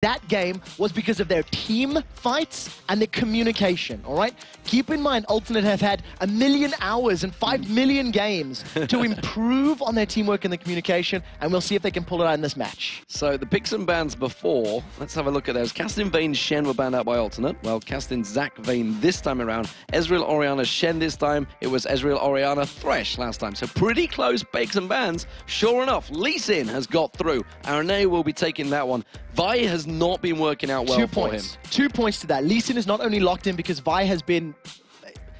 that game was because of their team fights and their communication, all right? Keep in mind, Alternate have had 1 million hours and 5 million games to improve on their teamwork and the communication, and we'll see if they can pull it out in this match. So the picks and bans before, let's have a look at those. Castin, Vayne, Shen were banned out by Alternate. Well, Castin, Zac, Vayne this time around. Ezreal, Orianna, Shen this time. It was Ezreal, Orianna, Thresh last time. So pretty close picks and bans. Sure enough, Lee Sin has got through. Araneae will be taking that one. Vi has not been working out well for him. 2 points to that. Lee Sin is not only locked in because Vi has been...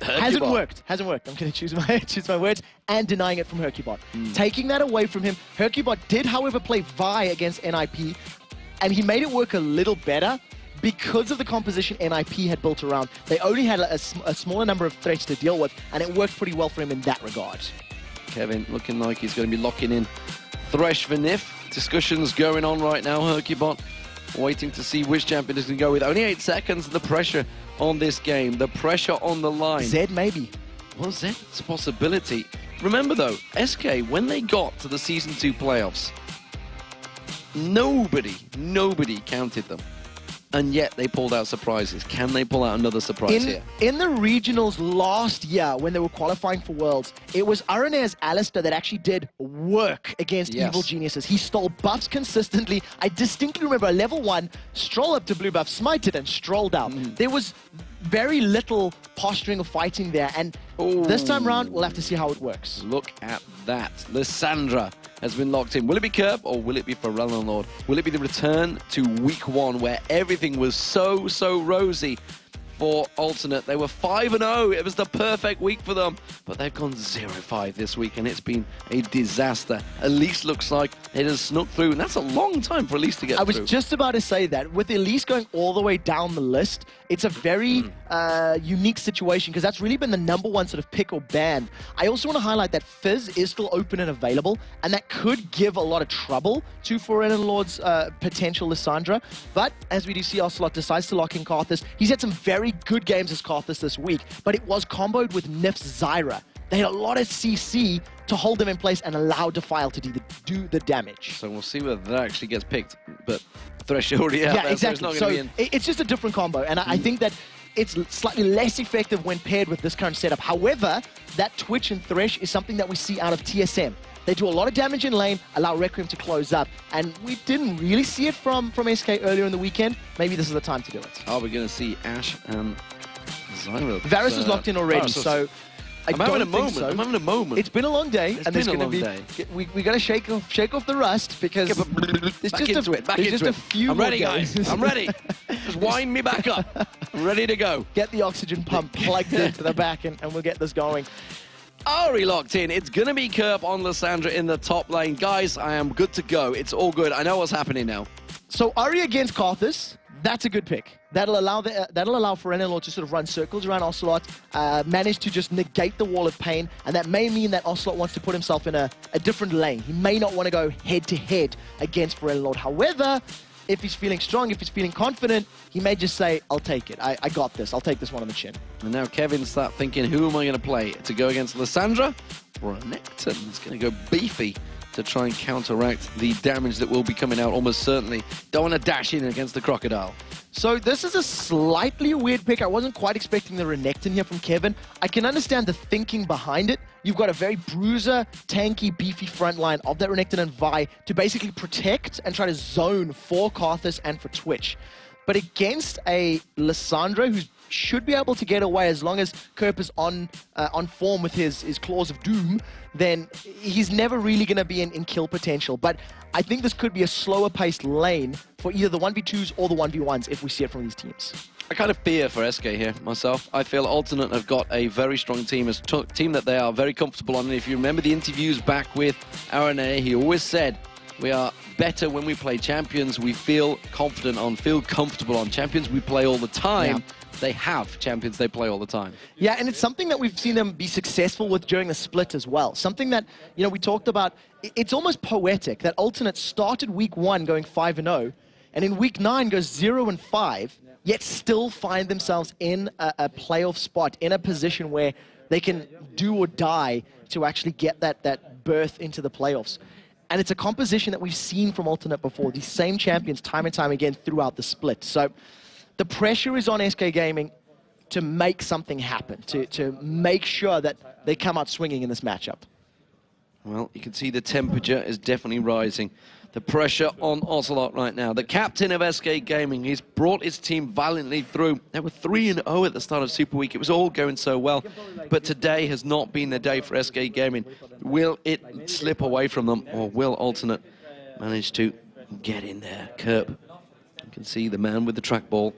Hasn't worked. I'm going to choose my words, and denying it from hyrqBot. Taking that away from him. hyrqBot did, however, play Vi against Nyph, and he made it work a little better because of the composition Nyph had built around. They only had a smaller number of threats to deal with, and it worked pretty well for him in that regard. Kevin looking like he's going to be locking in Thresh for Nyph. Discussions going on right now, hyrqBot waiting to see which champion is going to go with. Only 8 seconds, the pressure on this game, the pressure on the line. Zed, maybe. Well, Zed's a possibility. Remember though, SK, when they got to the Season 2 playoffs, nobody counted them. And yet they pulled out surprises. Can they pull out another surprise here? In the regionals last year, when they were qualifying for Worlds, it was Araneae's Alistair that actually did work against Evil Geniuses. He stole buffs consistently. I distinctly remember a level 1, stroll up to blue buff, smite it, and strolled out. There was very little posturing or fighting there, and this time around, we'll have to see how it works. Look at that. Lissandra has been locked in. Will it be Kerp or will it be ForellenLord? Will it be the return to week 1 where everything was so rosy for Alternate? They were 5-0. It was the perfect week for them, but they've gone 0-5 this week, and it's been a disaster. Elise looks like it has snuck through, and that's a long time for Elise to get through. I was just about to say that. With Elise going all the way down the list, it's a very unique situation, because that's really been the #1 sort of pick or ban. I also want to highlight that Fizz is still open and available, and that could give a lot of trouble to ForellenLord's potential Lissandra. But as we do see, Ocelote decides to lock in Karthus. He's had some very good games as Karthus this week, but it was comboed with Nyph's Zyra. They had a lot of CC to hold them in place and allow Defile to do the damage. So we'll see whether that actually gets picked, but Thresh already out there, exactly. So it's not going to be in. It's just a different combo, and I think that it's slightly less effective when paired with this current setup. However, that Twitch and Thresh is something that we see out of TSM. They do a lot of damage in lane, allow Requiem to close up, and we didn't really see it from SK earlier in the weekend. Maybe this is the time to do it. Are we going to see Ashe and Zyra? Varus is locked in already, so I'm having a moment. It's been a long day, and there's going to be. We got to shake off the rust, because back into it. A few I'm ready, guys. I'm ready. Just wind me back up. I'm ready to go. Get the oxygen pump plugged into the back, and we'll get this going. Ari locked in. It's going to be Kerp on Lissandra in the top lane. Guys, I am good to go. It's all good. I know what's happening now. So Ari against Karthus, that's a good pick. That'll allow ForellenLord to sort of run circles around Ocelote, manage to just negate the wall of pain, and that may mean that Ocelote wants to put himself in a different lane. He may not want to go head-to-head against ForellenLord. However, if he's feeling strong, if he's feeling confident, he may just say, I'll take it. I got this. I'll take this one on the chin. And now Kevin start thinking, who am I going to play? To go against Lissandra or a Necton? He's going to go beefy to try and counteract the damage that will be coming out almost certainly. Don't want to dash in against the Crocodile. So this is a slightly weird pick. I wasn't quite expecting the Renekton here from Kevin. I can understand the thinking behind it. You've got a very bruiser, tanky, beefy front line of that Renekton and Vi to basically protect and try to zone for Karthus and for Twitch. But against a Lissandra who should be able to get away as long as Kerp is on form with his Claws of Doom, then he's never really going to be in kill potential. But I think this could be a slower paced lane for either the 1v2s or the 1v1s if we see it from these teams. I kind of fear for SK here myself. I feel Alternate have got a very strong team, a team that they are very comfortable on. And if you remember the interviews back with Araneae, he always said, we are better when we play champions. We feel confident on, feel comfortable on champions. We play all the time. Yeah. They have champions they play all the time. Yeah, and it's something that we've seen them be successful with during the split as well. Something that, you know, we talked about. It's almost poetic that Alternate started week 1 going 5-0, and in week 9 goes 0-5, yet still find themselves in a playoff spot, in a position where they can do or die to actually get that berth into the playoffs. And it's a composition that we've seen from Alternate before, these same champions time and time again throughout the split. So the pressure is on SK Gaming to make something happen, to make sure that they come out swinging in this matchup. Well, you can see the temperature is definitely rising. The pressure on Ocelote right now. The captain of SK Gaming, he's brought his team valiantly through. They were 3-0 at the start of Super Week. It was all going so well. But today has not been the day for SK Gaming. Will it slip away from them, or will Alternate manage to get in there? Kerp, you can see the man with the trackball.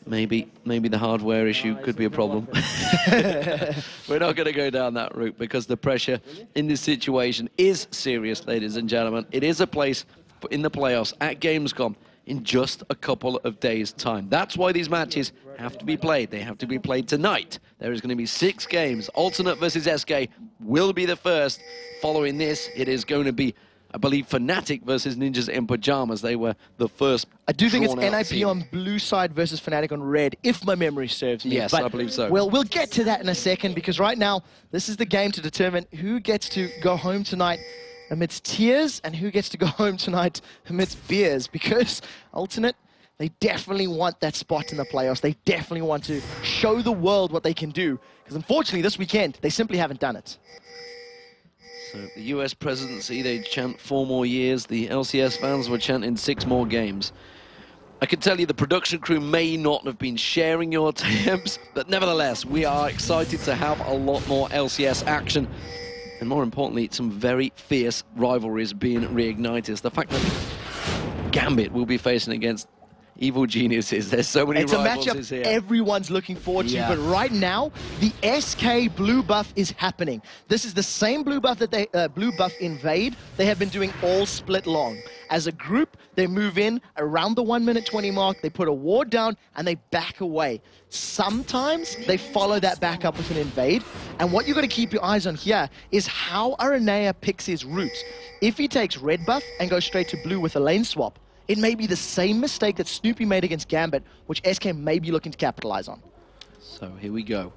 Maybe the hardware issue could be a problem. We're not going to go down that route because the pressure in this situation is serious, ladies and gentlemen. It is a place in the playoffs at Gamescom in just a couple of days' time. That's why these matches have to be played. They have to be played tonight. There is going to be 6 games. Alternate versus SK will be the first. Following this, it is going to be, I believe, Fnatic versus Ninjas in Pajamas. They were the first. I do think it's drawn-out NIP team on blue side versus Fnatic on red, if my memory serves me. Yes, but I believe so. We'll get to that in a second, because right now, this is the game to determine who gets to go home tonight amidst tears and who gets to go home tonight amidst beers, because Alternate, they definitely want that spot in the playoffs. They definitely want to show the world what they can do, because unfortunately this weekend, they simply haven't done it. So the US presidency, they chant 4 more years. The LCS fans were chanting 6 more games. I can tell you the production crew may not have been sharing your attempts, but nevertheless, we are excited to have a lot more LCS action. And more importantly, some very fierce rivalries being reignited. The fact that Gambit will be facing against evil geniuses. There's so many rivals. It's a matchup here. everyone's looking forward to, but right now, the SK blue buff is happening. This is the same blue buff that they, blue buff invade, they have been doing all split long. As a group, they move in around the 1:20 mark, they put a ward down, and they back away. Sometimes they follow that back up with an invade, and what you've got to keep your eyes on here is how Araneae picks his route. If he takes red buff and goes straight to blue with a lane swap, it may be the same mistake that Snoopy made against Gambit, which SK may be looking to capitalize on. So here we go.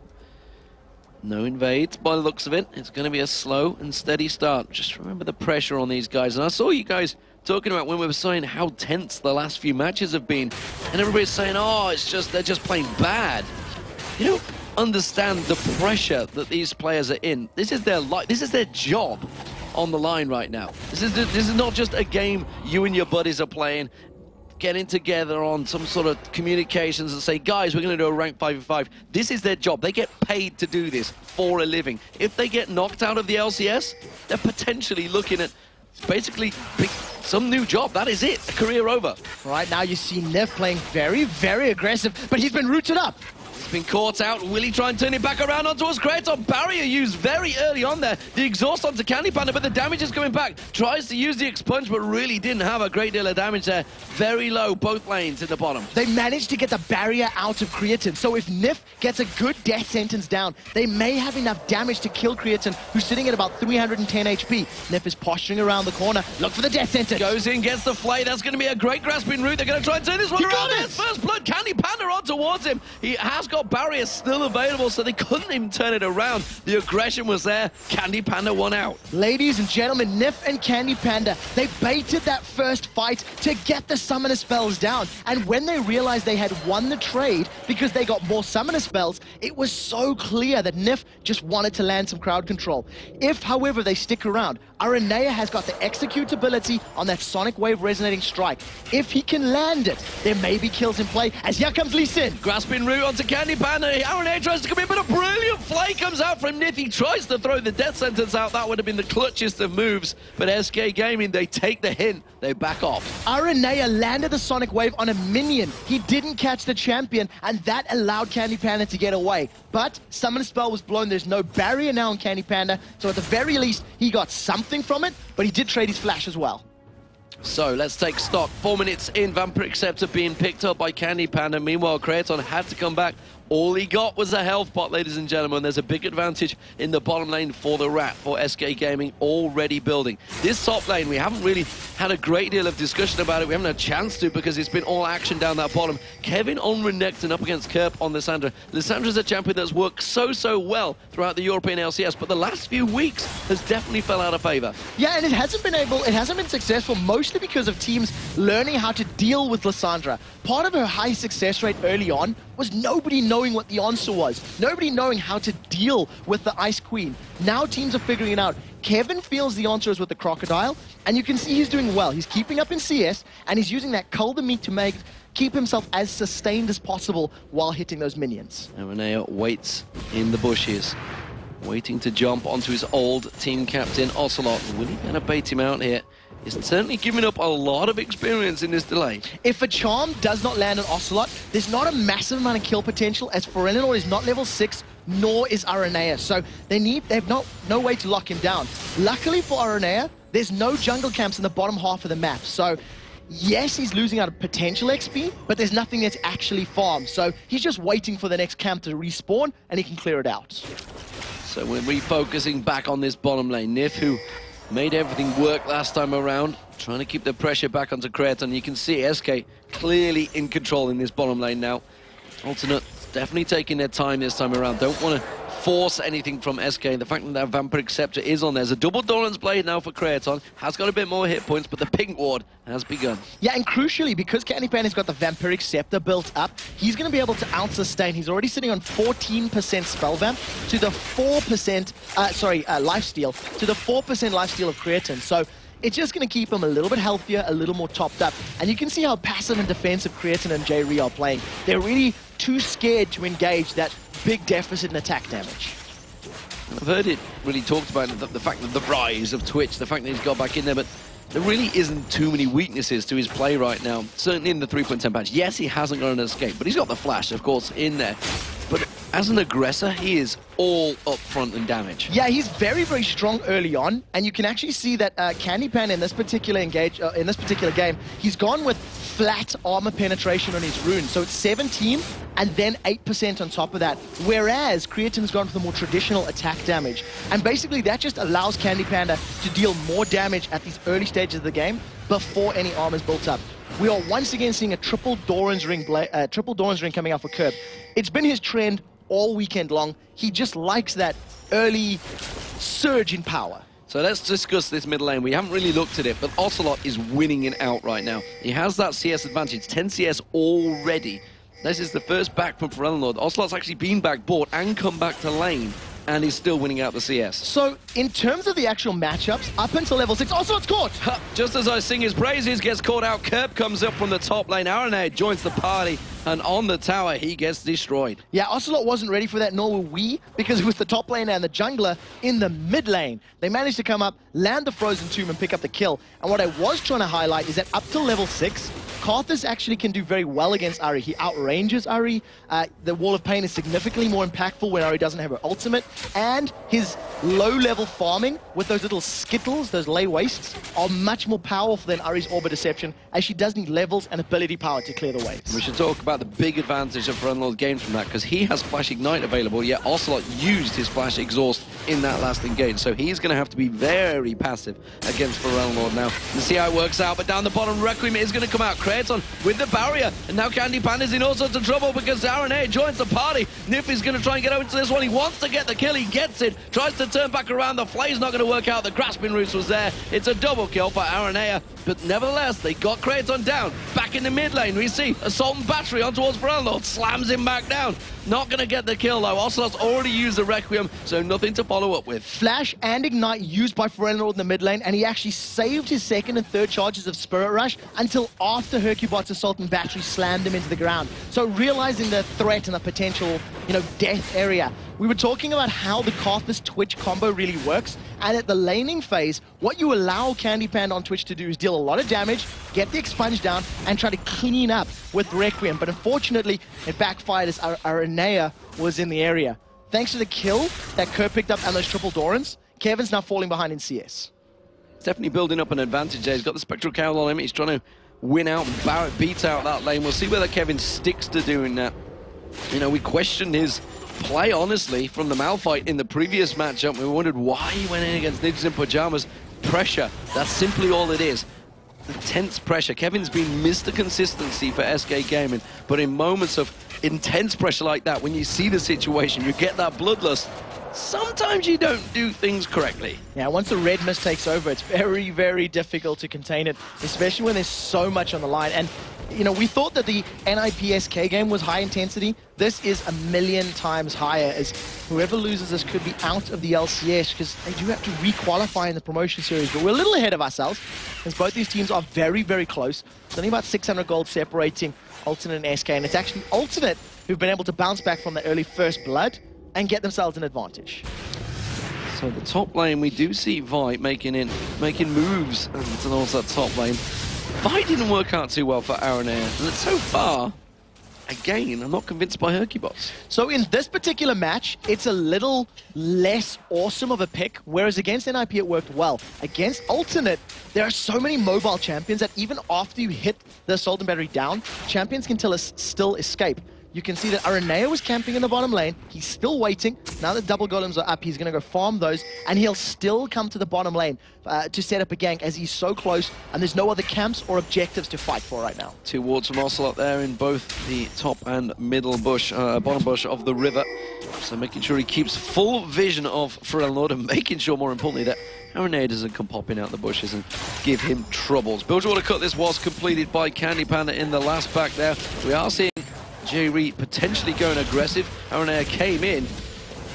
No invades by the looks of it. It's going to be a slow and steady start. Just remember the pressure on these guys. And I saw you guys talking about when we were saying how tense the last few matches have been. And everybody's saying, oh, it's just, they're just playing bad. You don't understand the pressure that these players are in. This is their life. This is their job on the line right now. This is not just a game you and your buddies are playing, getting together on some sort of communications and say, guys, we're going to do a rank 5v5. This is their job. They get paid to do this for a living. If they get knocked out of the LCS, they're potentially looking at basically some new job. That is it. A career over. Right now you see Nyph playing very, very aggressive, but he's been rooted up. Been caught out. Will he try and turn it back around onto his Creaton? Barrier used very early on there. The exhaust onto CandyPanda, but the damage is coming back. Tries to use the expunge, but really didn't have a great deal of damage there. Very low, both lanes in the bottom. They managed to get the barrier out of Creaton, so if Nyph gets a good death sentence down, they may have enough damage to kill Creaton, who's sitting at about 310 HP. Nyph is posturing around the corner. Look for the death sentence. Goes in, gets the flay. That's going to be a great grasping route. They're going to try and turn this one around. There's first blood. CandyPanda on towards him. He has got barriers still available, so they couldn't even turn it around. The aggression was there. CandyPanda won out. Ladies and gentlemen, Nyph and CandyPanda, they baited that first fight to get the summoner spells down. And when they realized they had won the trade because they got more summoner spells, it was so clear that Nyph just wanted to land some crowd control. If, however, they stick around, Araneae has got the executability on that Sonic Wave resonating strike. If he can land it, there may be kills in play, as here comes Lee Sin. Grasping route onto CandyPanda. Araneae tries to come in, but a brilliant flay comes out from Nyph. He tries to throw the death sentence out. That would have been the clutchest of moves. But SK Gaming, they take the hint. They back off. Araneae landed the Sonic Wave on a minion. He didn't catch the champion, and that allowed CandyPanda to get away. But Summon Spell was blown. There's no barrier now on CandyPanda, so at the very least, he got something from it, but he did trade his flash as well. So let's take stock. 4 minutes in, Vampiric Scepter being picked up by CandyPanda. Meanwhile, Creaton had to come back All he got was a health bot, ladies and gentlemen. There's a big advantage in the bottom lane for the Rat, for SK Gaming, already building. This top lane, we haven't really had a great deal of discussion about it. We haven't had a chance to because it's been all action down that bottom. Kevin on Renekton up against Kerp on Lissandra. Lissandra's a champion that's worked so well throughout the European LCS, but the last few weeks has definitely fell out of favor. Yeah, and it hasn't been successful, mostly because of teams learning how to deal with Lissandra. Part of her high success rate early on was nobody knowing what the answer was. Nobody knowing how to deal with the Ice Queen. Now teams are figuring it out. Kevin feels the answer is with the Crocodile, and you can see he's doing well. He's keeping up in CS, and he's using that Cull the Meat to keep himself as sustained as possible while hitting those minions. Araneae waits in the bushes, waiting to jump onto his old team captain, Ocelote. Will he gonna bait him out here? He's certainly giving up a lot of experience in this delay. If a charm does not land on Ocelote, there's not a massive amount of kill potential, as ForellenLord is not level 6, nor is Araneae. So they've no way to lock him down. Luckily for Araneae, there's no jungle camps in the bottom half of the map. So yes, he's losing out of potential XP, but there's nothing that's actually farmed. So he's just waiting for the next camp to respawn, and he can clear it out. So we're refocusing back on this bottom lane. Nyph, who made everything work last time around, trying to keep the pressure back onto Creaton. You can see SK clearly in control in this bottom lane now. Alternate definitely taking their time this time around. Don't want to force anything from SK. The fact that that Vampiric Scepter is on there's a double Doran's Blade now for Creaton. Has got a bit more hit points, but the pink ward has begun. Yeah, and crucially, because CandyPanda's got the Vampiric Scepter built up, he's going to be able to out-sustain. He's already sitting on 14% Spell Vamp to the 4%, lifesteal, to the 4% lifesteal of Creaton. So it's just going to keep him a little bit healthier, a little more topped up. And you can see how passive and defensive Creaton and Jree are playing. They're really too scared to engage that big deficit in attack damage. I've heard it really talked about, the fact that the rise of Twitch, the fact that he's got back in there, but there really isn't too many weaknesses to his play right now, certainly in the 3.10 patch. Yes, he hasn't got an escape, but he's got the flash, of course, in there. But as an aggressor, he is all up front in damage. Yeah, he's very strong early on, and you can actually see that CandyPanda in this particular game, he's gone with flat armor penetration on his rune. So it's 17 and then 8% on top of that, whereas Creaton's gone for the more traditional attack damage. And basically that just allows CandyPanda to deal more damage at these early stages of the game before any armor is built up. We are once again seeing a triple Doran's Ring coming out for Kerp. It's been his trend all weekend long. He just likes that early surge in power. So let's discuss this middle lane. We haven't really looked at it, but Ocelote is winning it out right now. He has that CS advantage, 10 CS already. This is the first back from ForellenLord. Ocelote's actually been back board and come back to lane, and he's still winning out the CS. So, in terms of the actual matchups, up until level 6, Ocelote's caught! Just as I sing his praises, gets caught out. Kerp comes up from the top lane. Araneae joins the party, and on the tower, he gets destroyed. Yeah, Ocelote wasn't ready for that, nor were we, because it was the top lane and the jungler in the mid lane. They managed to come up, land the Frozen Tomb, and pick up the kill. And what I was trying to highlight is that up till level 6, Karthus actually can do very well against Ahri. He outranges Ahri. The Wall of Pain is significantly more impactful when Ahri doesn't have her ultimate. And his low-level farming with those little skittles, those lay wastes, are much more powerful than Ahri's Orb of Deception, as she does need levels and ability power to clear the waves. We should talk about the big advantage of ForellenLord gains from that, because he has Flash Ignite available, yet Ocelote used his Flash Exhaust in that last engage. So he's going to have to be very passive against ForellenLord now. Let's see how it works out, but down the bottom, Requiem is going to come out. Creaton with the barrier, and now CandyPanda's in all sorts of trouble because Araneae joins the party. Nyph is going to try and get over to this one. He wants to get the kill, he gets it, tries to turn back around. The flay's not going to work out. The grasping roots was there. It's a double kill for Araneae, but nevertheless, they got Creaton down. Back in the mid lane, we see Assault and Battery on towards ForellenLord, slams him back down. Not going to get the kill though. Ocelote's already used the Requiem, so nothing to follow up with. Flash and Ignite used by ForellenLord in the mid lane, and he actually saved his second and third charges of Spirit Rush until after hyrqBot's Assault and Battery slammed him into the ground. So realizing the threat and the potential, death area, we were talking about how the Karthus Twitch combo really works, and at the laning phase, what you allow CandyPanda on Twitch to do is deal a lot of damage, get the expunge down, and try to clean up with Requiem. But unfortunately, it backfired as Araneae was in the area. Thanks to the kill that Kerp picked up and those triple Dorans, Kevin's now falling behind in CS. He's definitely building up an advantage there. He's got the Spectral Cowl on him. He's trying to win out, beat out that lane. We'll see whether Kevin sticks to doing that. You know, we questioned his play, honestly, from the Malphite in the previous matchup. We wondered why he went in against Ninjas in Pajamas. Pressure, that's simply all it is. Intense pressure. Kevin's been Mr. Consistency for SK Gaming, but in moments of intense pressure like that, when you see the situation, you get that bloodlust, sometimes you don't do things correctly. Yeah, once the red mist takes over, it's very, very difficult to contain it, especially when there's so much on the line. And, you know, we thought that the NIPSK game was high intensity. This is 1,000,000 times higher, as whoever loses this could be out of the LCS, because they do have to re-qualify in the promotion series. But we're a little ahead of ourselves, as both these teams are very, very close. It's only about 600 gold separating Alternate and SK, and it's actually Alternate who've been able to bounce back from the early first blood and get themselves an advantage. So the top lane, we do see Vi making moves towards that top lane. Vi didn't work out too well for Araneae, and so far, again, I'm not convinced by hyrqBot. So in this particular match, it's a little less awesome of a pick, whereas against NIP it worked well. Against Alternate, there are so many mobile champions that even after you hit the Assault and Battery down, champions can still escape. You can see that Araneae was camping in the bottom lane. He's still waiting. Now that double golems are up, he's going to go farm those, and he'll still come to the bottom lane to set up a gank, as he's so close, and there's no other camps or objectives to fight for right now. 2 wards from ocelote there in both the top and middle bush, bottom bush of the river. So making sure he keeps full vision of ForellenLord, and making sure, more importantly, that Araneae doesn't come popping out the bushes and give him troubles. Bilgewater cut this was completed by CandyPanda in the last back there. We are seeing Jree potentially going aggressive. Araneae came in,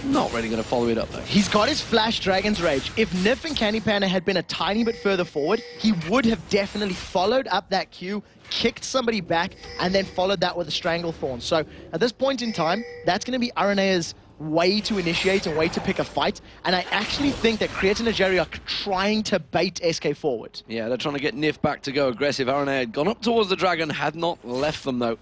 not really going to follow it up though. He's got his Flash Dragon's Rage. If Nyph and CandyPanda had been a tiny bit further forward, he would have definitely followed up that Q, kicked somebody back, and then followed that with a Stranglethorn. So at this point in time, that's going to be Aranea's way to initiate and way to pick a fight, and I actually think that Creaton and Jree are trying to bait SK forward. Yeah, they're trying to get Nyph back to go aggressive. Araneae had gone up towards the dragon, had not left them though.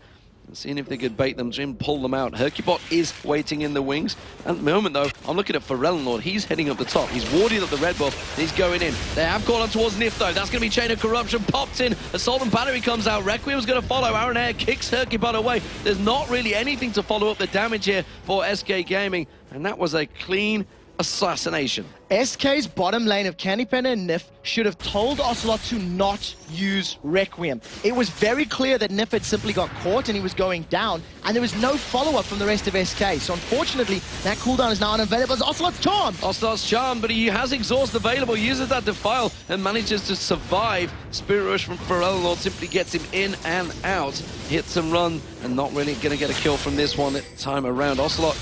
Seeing if they could bait them, Jim, pull them out. hyrqBot is waiting in the wings. At the moment, though, I'm looking at ForellenLord. He's heading up the top. He's warding up the red buff. He's going in. They have gone on towards Nyph, though. That's going to be Chain of Corruption. Popped in. Assault and Battery comes out. Requiem's going to follow. Araneae kicks hyrqBot away. There's not really anything to follow up the damage here for SK Gaming. And that was a clean assassination. SK's bottom lane of CandyPanda and Nyph should have told Ocelot to not use Requiem. It was very clear that Nyph had simply got caught and he was going down, and there was no follow-up from the rest of SK. So unfortunately, that cooldown is now unavailable as Ocelot's Charm. Ocelot's Charm, but he has Exhaust available, uses that Defile, and manages to survive. Spirit Rush from ForellenLord simply gets him in and out. Hits and run, and not really going to get a kill from this one time around. Ocelot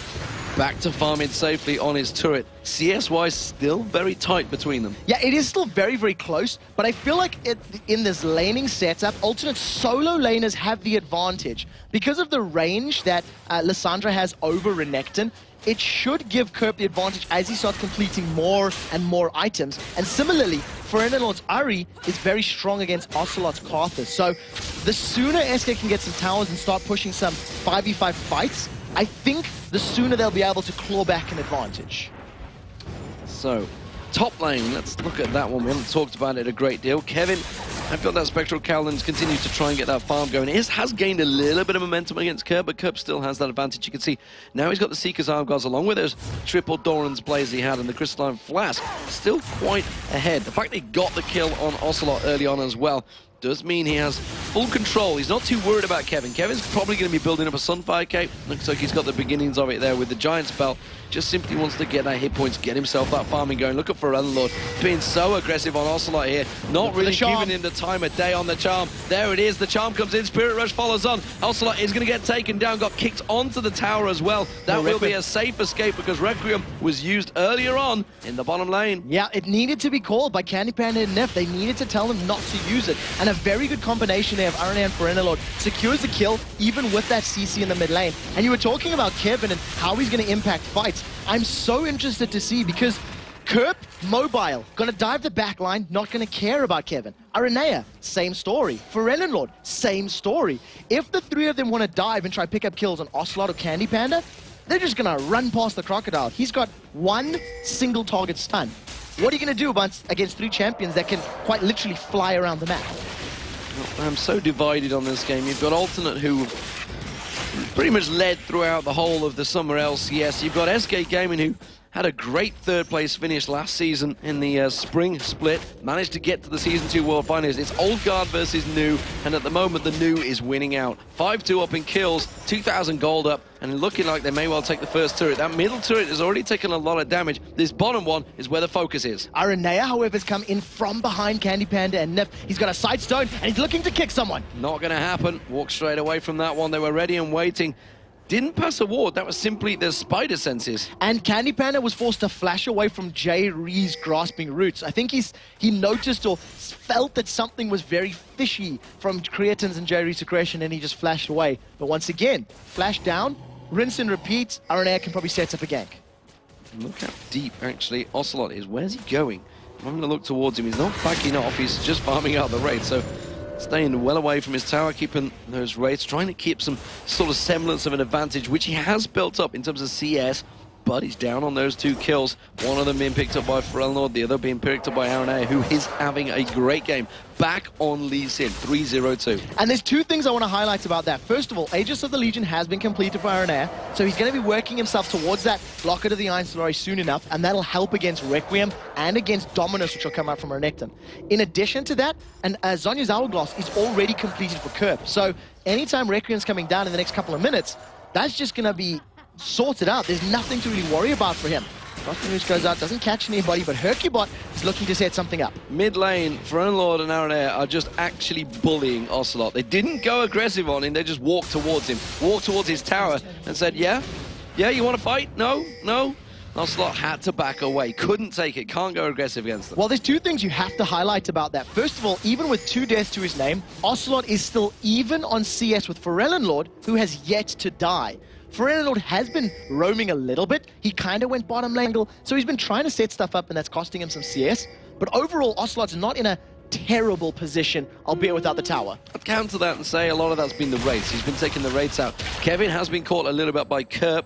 back to farming safely on his turret. CS-wise, still very tight between them. Yeah, it is still very, very close, but I feel like in this laning setup, alternate solo laners have the advantage. Because of the range that Lissandra has over Renekton, it should give Kerp the advantage as he starts completing more and more items. And similarly, ForellenLord's Jree is very strong against Ocelot's Karthus. So the sooner SK can get some towers and start pushing some 5v5 fights, I think the sooner they'll be able to claw back an advantage. So, top lane, let's look at that one. We haven't talked about it a great deal. Kevin, I've got that Spectral Cowlands, continues to try and get that farm going. He has gained a little bit of momentum against Kerp, but Kerp still has that advantage. You can see now he's got the Seeker's Arm Guards along with those triple Doran's plays he had, and the Crystalline Flask still quite ahead. The fact that he got the kill on Ocelot early on as well does mean he has full control. He's not too worried about Kevin. Kevin's probably going to be building up a Sunfire Cape. Looks like he's got the beginnings of it there with the Giant Spell. Just simply wants to get that hit points, get himself that farming going. Look at ForellenLord being so aggressive on Ocelot here. Not really giving him the time of day on the Charm. There it is. The Charm comes in. Spirit Rush follows on. Ocelot is going to get taken down. Got kicked onto the tower as well. That will be a safe escape because Requiem was used earlier on in the bottom lane. Yeah, it needed to be called by CandyPanda and Nyph. They needed to tell him not to use it. And a very good combination there of Araneae and ForellenLord secures the kill even with that CC in the mid lane. And you were talking about Kevin and how he's going to impact fights. I'm so interested to see because Kerp, mobile, going to dive the back line, not going to care about Kevin. Araneae, same story. ForellenLord, same story. If the three of them want to dive and try to pick up kills on Ocelot or CandyPanda, they're just going to run past the Crocodile. He's got one single target stun. What are you going to do against 3 champions that can quite literally fly around the map? I'm so divided on this game. You've got Alternate who pretty much led throughout the whole of the summer LCS. You've got SK Gaming, who had a great third place finish last season in the spring split, managed to get to the Season 2 World Finals. It's Old Guard versus New, and at the moment the New is winning out. 5-2 up in kills, 2,000 gold up, and looking like they may well take the first turret. That middle turret has already taken a lot of damage. This bottom one is where the focus is. Araneae, however, has come in from behind CandyPanda and Nyph. He's got a side stone, and he's looking to kick someone. Not going to happen. Walk straight away from that one. They were ready and waiting. Didn't pass a ward. That was simply the spider senses. And CandyPanda was forced to flash away from Jree's grasping roots. I think he noticed or felt that something was very fishy from Creaton's and Jree's Creation, and he just flashed away. But once again, flash down, rinse and repeat. Araneae can probably set up a gank. Look how deep, actually, Ocelote is. Where's he going? I'm going to look towards him. He's not backing off. He's just farming out the raid. So staying well away from his tower, keeping those raids, trying to keep some sort of semblance of an advantage, which he has built up in terms of CS, but he's down on those 2 kills. One of them being picked up by ForellenLord, the other being picked up by Araneae, who is having a great game. Back on Lee Sin, 3-0-2. And there's 2 things I want to highlight about that. First of all, Aegis of the Legion has been completed for Araneae, so he's going to be working himself towards that Blocker to the Iron Story soon enough, and that'll help against Requiem and against Dominus, which will come out from Renekton. In addition to that, Zhonya's Hourglass is already completed for Kerp, so anytime Requiem's coming down in the next couple of minutes, that's just going to be sorted out. There's nothing to really worry about for him. News goes out, doesn't catch anybody, but hyrqBot is looking to set something up. Mid lane, ForellenLord and Araneae are just actually bullying Ocelote. They didn't go aggressive on him, they just walked towards him, walked towards his tower and said, yeah, you want to fight? No. Ocelote had to back away, couldn't take it, can't go aggressive against them. Well, there's 2 things you have to highlight about that. First of all, even with 2 deaths to his name, Ocelote is still even on CS with ForellenLord, who has yet to die. ForellenLord has been roaming a little bit. He kind of went bottom lane angle, so he's been trying to set stuff up, and that's costing him some CS. But overall, Ocelote's not in a terrible position, albeit without the tower. I'd counter that and say a lot of that's been the raids. He's been taking the raids out. Kevin has been caught a little bit by Kerp.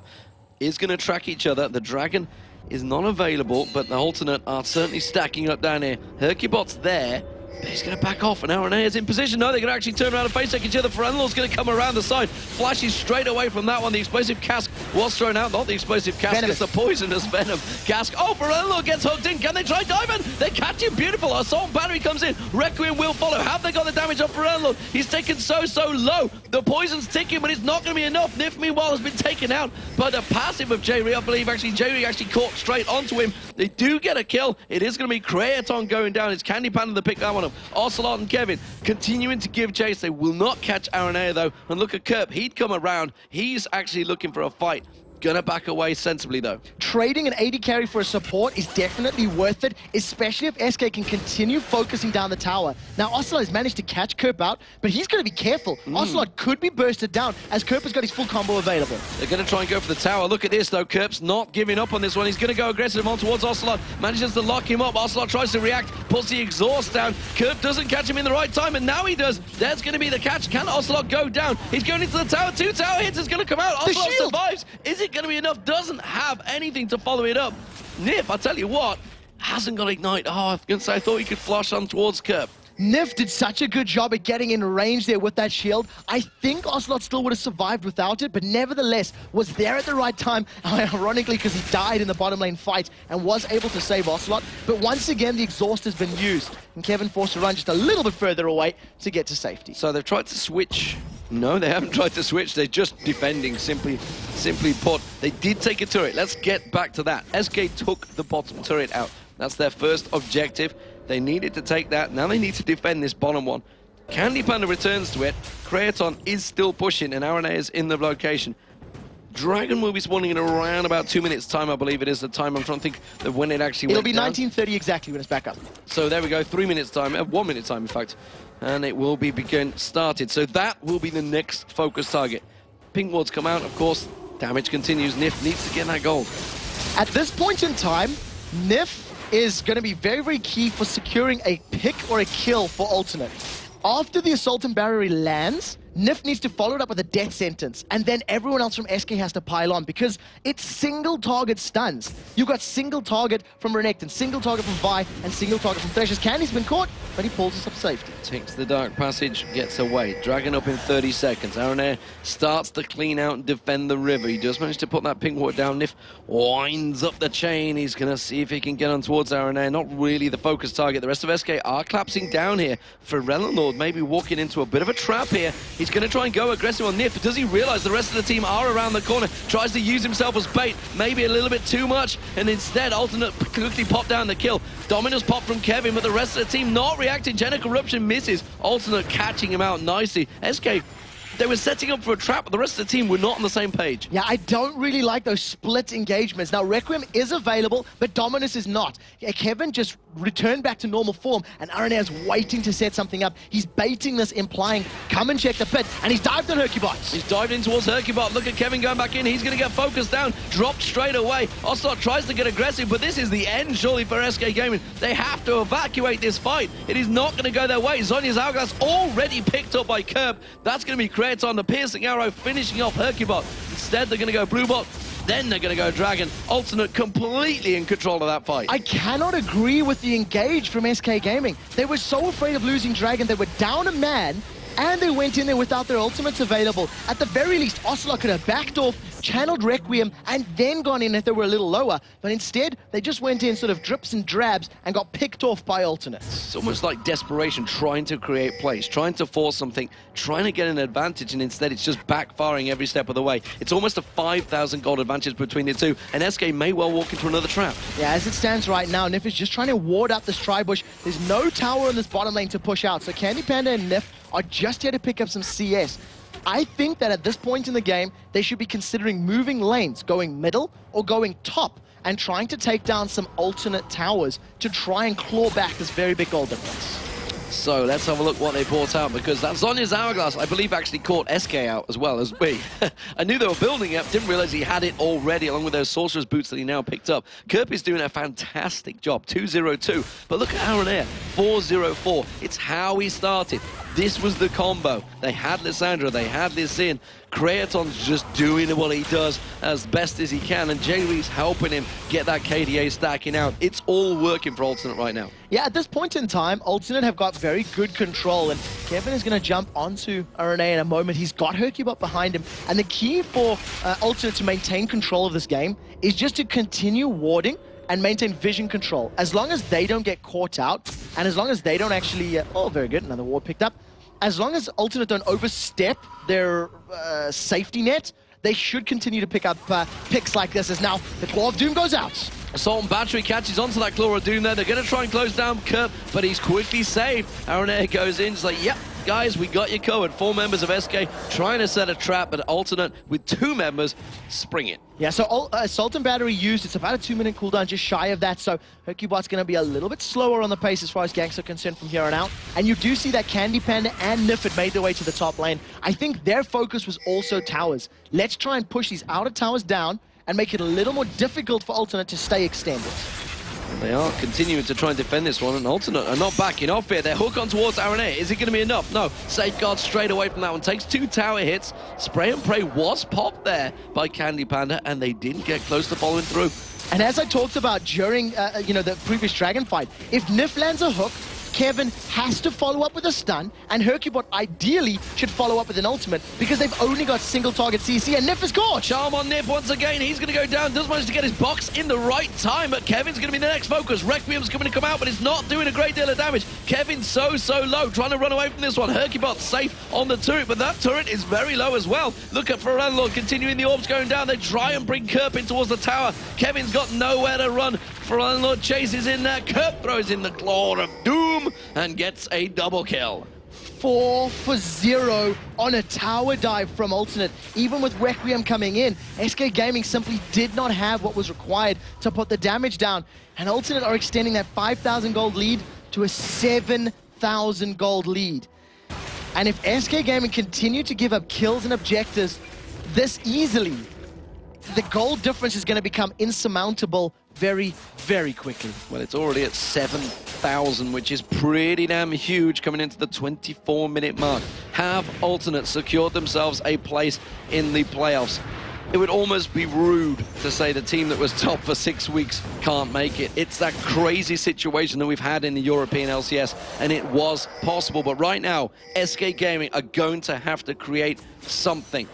Is going to track each other. The Dragon is not available, but the alternate are certainly stacking up down here. hyrqBot's there. He's going to back off, and Araneae is in position. No, they're going to actually turn around and face-check each other. ForellenLord's going to come around the side. Flashes straight away from that one. The explosive cask was thrown out. Not the explosive cask, Venomous. it's the poisonous venom cask. Oh, ForellenLord gets hooked in. Can they try Diamond? They catch him. Beautiful. Assault battery comes in. Requiem will follow. Have they got the damage on ForellenLord? He's taken so low. The poison's ticking, but it's not going to be enough. Nyph, meanwhile, has been taken out by the passive of Jree. I believe, actually, Jree actually caught straight onto him. They do get a kill. It is going to be Creaton going down. It's CandyPanda to pick that one up. Ocelote and Kevin continuing to give chase. They will not catch Araneae, though. And look at Kerp. He'd come around. He's actually looking for a fight. Gonna back away sensibly, though. Trading an AD carry for a support is definitely worth it, especially if SK can continue focusing down the tower. Now, Ocelote has managed to catch Kerp out, but he's going to be careful. Ocelote could be bursted down, as Kerp has got his full combo available. They're going to try and go for the tower. Look at this, though. Kerp's not giving up on this one. He's going to go aggressive on towards Ocelote. Manages to lock him up. Ocelote tries to react, puts the exhaust down. Kerp doesn't catch him in the right time, and now he does. There's going to be the catch. Can Ocelote go down? He's going into the tower. 2 tower hits. It's going to come out. Ocelote survives. Is it going to be enough? Doesn't have anything to follow it up. Nyph, I tell you what, hasn't got Ignite. Oh, I was going to say, I thought he could flash on towards Kerp. Nyph did such a good job at getting in range there with that shield. I think Ocelote still would have survived without it, but nevertheless was there at the right time, ironically because he died in the bottom lane fight and was able to save Ocelote. But once again, the exhaust has been used, and Kevin forced to run just a little bit further away to get to safety. So they've tried to switch. No, they haven't tried to switch. They're just defending, simply put. They did take a turret. Let's get back to that. SK took the bottom turret out. That's their first objective. They needed to take that. Now they need to defend this bottom one. CandyPanda returns to it. Creaton is still pushing, and Araneae is in the location. Dragon will be spawning in around about 2 minutes' time, I believe it is the time. I'm trying to think of when it actually It'll went be down. 19:30 exactly when it's back up. So there we go, 3 minutes' time, 1 minute time, in fact. And it will be started. So that will be the next focus target. Pink wards come out, of course. Damage continues. Nyph needs to get that gold. At this point in time, Nyph is going to be very, very key for securing a pick or a kill for alternate. After the Assault and Barrier lands, Nyph needs to follow it up with a death sentence, and then everyone else from SK has to pile on because it's single target stuns. You've got single target from Renekton, single target from Vi, and single target from Threshers. Candy's been caught, but he pulls us up safety. Takes the dark passage, gets away. Dragon up in 30 seconds. Araneae starts to clean out and defend the river. He just managed to put that pink ward down. Nyph winds up the chain. He's going to see if he can get on towards Araneae. Not really the focus target. The rest of SK are collapsing down here. ForellenLord maybe walking into a bit of a trap here. He's going to try and go aggressive on Nyph. Does he realize the rest of the team are around the corner? Tries to use himself as bait. Maybe a little bit too much. And instead, Alternate quickly popped down the kill. Dominus pop from Kevin, but the rest of the team not reacting. Corruption misses. Alternate catching him out nicely. SK, they were setting up for a trap, but the rest of the team were not on the same page. Yeah, I don't really like those split engagements. Now, Requiem is available, but Dominus is not. Yeah, Kevin just returned back to normal form, and Araneae is waiting to set something up. He's baiting this, implying, come and check the pit, and he's dived on hyrqBot. He's dived in towards hyrqBot. Look at Kevin going back in. He's going to get focused down, dropped straight away. Ocelote tries to get aggressive, but this is the end, surely, for SK Gaming. They have to evacuate this fight. It is not going to go their way. Zhonya's Hourglass already picked up by Kerp. That's going to be Creaton, the piercing arrow, finishing off hyrqBot. Instead, they're going to go Blue Bot. Then they're going to go Dragon. Alternate completely in control of that fight. I cannot agree with the engage from SK Gaming. They were so afraid of losing Dragon, they were down a man, and they went in there without their ultimates available. At the very least, Ocelote could have backed off, channeled Requiem, and then gone in if they were a little lower. But instead, they just went in sort of drips and drabs and got picked off by alternates. It's almost like desperation, trying to create plays, trying to force something, trying to get an advantage, and instead it's just backfiring every step of the way. It's almost a 5,000 gold advantage between the two, and SK may well walk into another trap. Yeah, as it stands right now, Nyph is just trying to ward up this tri-bush. There's no tower in this bottom lane to push out, so CandyPanda and Nyph are just here to pick up some CS. I think that at this point in the game, they should be considering moving lanes, going middle or going top, and trying to take down some alternate towers to try and claw back this very big gold difference. So let's have a look what they brought out, because that Zhonya's Hourglass, I believe, actually caught SK out as well as me. I knew they were building it, didn't realize he had it already, along with those Sorcerer's Boots that he now picked up. Kerp is doing a fantastic job, 2-0-2. But look at Araneae, 4-0-4. It's how he started. This was the combo. They had Lissandra, they had Lissin. Creaton's just doing what he does as best as he can, and Jree's helping him get that KDA stacking out. It's all working for Alternate right now. Yeah, at this point in time, Alternate have got very good control, and Kevin is going to jump onto Araneae in a moment. He's got hyrqBot behind him, and the key for Alternate to maintain control of this game is just to continue warding and maintain vision control. As long as they don't get caught out, and as long as they don't actually... oh, very good, another ward picked up. As long as Alternate don't overstep their safety net, they should continue to pick up picks like this, as now the Claw of Doom goes out. Assault and Battery catches onto that Claw of Doom there. They're going to try and close down Kerp, but he's quickly saved. Araneae goes in, just like, yep, guys, we got you covered. 4 members of SK trying to set a trap, but Alternate with 2 members spring it. Yeah, so Assault and Battery used, it's about a 2-minute cooldown, just shy of that, so hyrqBot's going to be a little bit slower on the pace as far as ganks are concerned from here on out. And you do see that CandyPanda and Nyph had made their way to the top lane. I think their focus was also towers. Let's try and push these outer towers down and make it a little more difficult for Alternate to stay extended. They are continuing to try and defend this one, and Alternate are not backing off here. They're hook on towards Araneae. Is it going to be enough? No. Safeguard straight away from that one. Takes 2 tower hits. Spray and Pray was popped there by CandyPanda, and they didn't get close to following through. And as I talked about during, the previous Dragon fight, if Nyph lands a hook, Kevin has to follow up with a stun, and hyrqBot ideally should follow up with an ultimate because they've only got single target CC, and Nyph is caught. Charm on Nyph once again. He's going to go down. Does manage to get his box in the right time, but Kevin's going to be the next focus. Requiem's going to come out, but it's not doing a great deal of damage. Kevin's so low, trying to run away from this one. hyrqBot safe on the turret, but that turret is very low as well. Look at ForellenLord continuing the orbs going down. They try and bring Kerp in towards the tower. Kevin's got nowhere to run. ForellenLord chases in there. Kerp throws in the Claw of Doom and gets a double kill. 4 for 0 on a tower dive from Alternate. Even with Requiem coming in, SK Gaming simply did not have what was required to put the damage down. And Alternate are extending that 5,000 gold lead to a 7,000 gold lead. And if SK Gaming continue to give up kills and objectives this easily, the gold difference is going to become insurmountable very, very quickly. Well, it's already at 7,000, which is pretty damn huge coming into the 24-minute mark. have Alternate secured themselves a place in the playoffs. It would almost be rude to say the team that was top for 6 weeks can't make it. It's that crazy situation that we've had in the European LCS, and it was possible. But right now, SK Gaming are going to have to create something.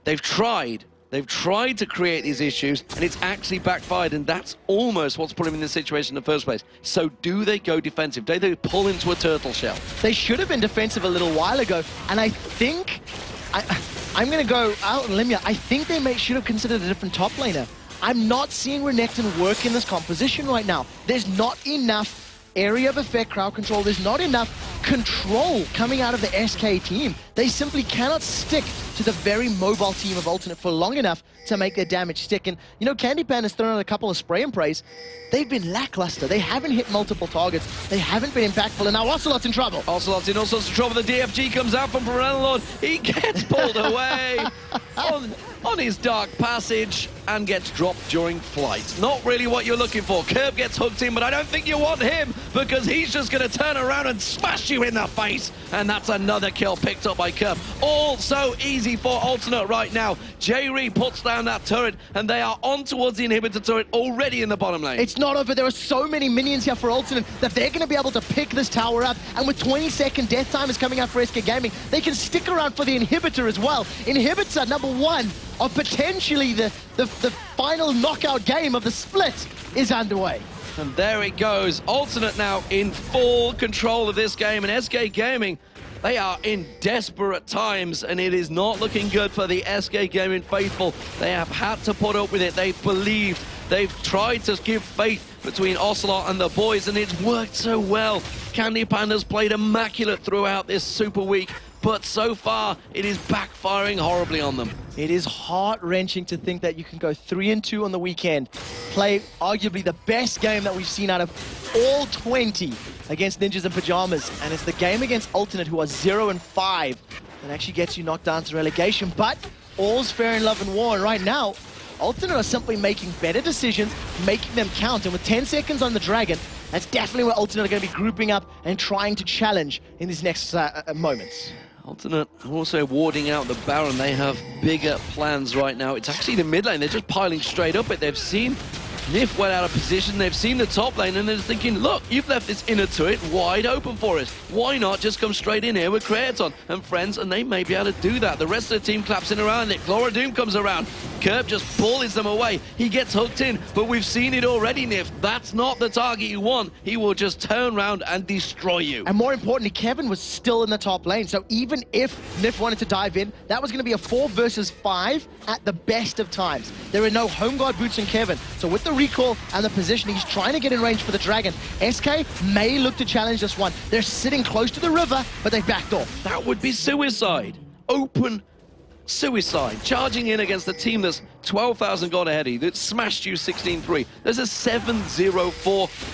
They've tried to create these issues, and it's actually backfired, and that's almost what's put them in this situation in the first place. So do they go defensive? Do they pull into a turtle shell? They should have been defensive a little while ago, and I think... I'm going to go out on a limb here. I think they should have considered a different top laner. I'm not seeing Renekton work in this composition right now. There's not enough area of effect crowd control. There's not enough control coming out of the SK team. They simply cannot stick to the very mobile team of Alternate for long enough to make their damage stick. And, you know, CandyPanda has thrown out a couple of spray and prays. They've been lackluster. They haven't hit multiple targets. They haven't been impactful. And now Ocelote's in trouble. Ocelote's in all sorts of trouble. The DFG comes out from ForellenLord. He gets pulled away on his dark passage and gets dropped during flight. Not really what you're looking for. Kerp gets hooked in, but I don't think you want him because he's just going to turn around and smash you in the face. And that's another kill picked up by Kerp. All so easy for Alternate right now. Jree puts down that turret, and they are on towards the inhibitor turret already in the bottom lane. It's not over. There are so many minions here for Alternate that they're going to be able to pick this tower up. And with 20-second death time is coming out for SK Gaming, they can stick around for the inhibitor as well. Inhibitor number 1 of potentially the final knockout game of the split is underway. And there it goes. Alternate now in full control of this game, and SK Gaming, they are in desperate times, and it is not looking good for the SK Gaming faithful. They have had to put up with it. They've believed. They've tried to give faith between Ocelote and the boys, and it's worked so well. CandyPanda's played immaculate throughout this Super Week, but so far it is backfiring horribly on them. It is heart-wrenching to think that you can go 3-2 on the weekend, play arguably the best game that we've seen out of all 20 against Ninjas in Pajamas, and it's the game against Alternate, who are 0-5, that actually gets you knocked down to relegation. But all's fair in love and war, and right now, Alternate are simply making better decisions, making them count, and with 10 seconds on the Dragon, that's definitely where Alternate are going to be grouping up and trying to challenge in these next moments. Alternate also warding out the Baron. They have bigger plans right now. It's actually the mid lane. They're just piling straight up it. They've seen Nyph well out of position. They've seen the top lane, and they're thinking, look, you've left this inner turret wide open for us. Why not just come straight in here with Creaton and friends, and they may be able to do that. The rest of the team claps in around it. Clara Doom comes around. Kerp just bullies them away. He gets hooked in, but we've seen it already, Nyph. That's not the target you want. He will just turn around and destroy you. And more importantly, Kevin was still in the top lane, so even if Nyph wanted to dive in, that was going to be a 4 versus 5 at the best of times. There are no home guard boots in Kevin, so with the recall and the positioning, he's trying to get in range for the Dragon. SK may look to challenge this one. They're sitting close to the river, but they backed off. That would be suicide. Open suicide. Charging in against the team that's 12,000 gold ahead of you, that smashed you 16-3. There's a 7-0-4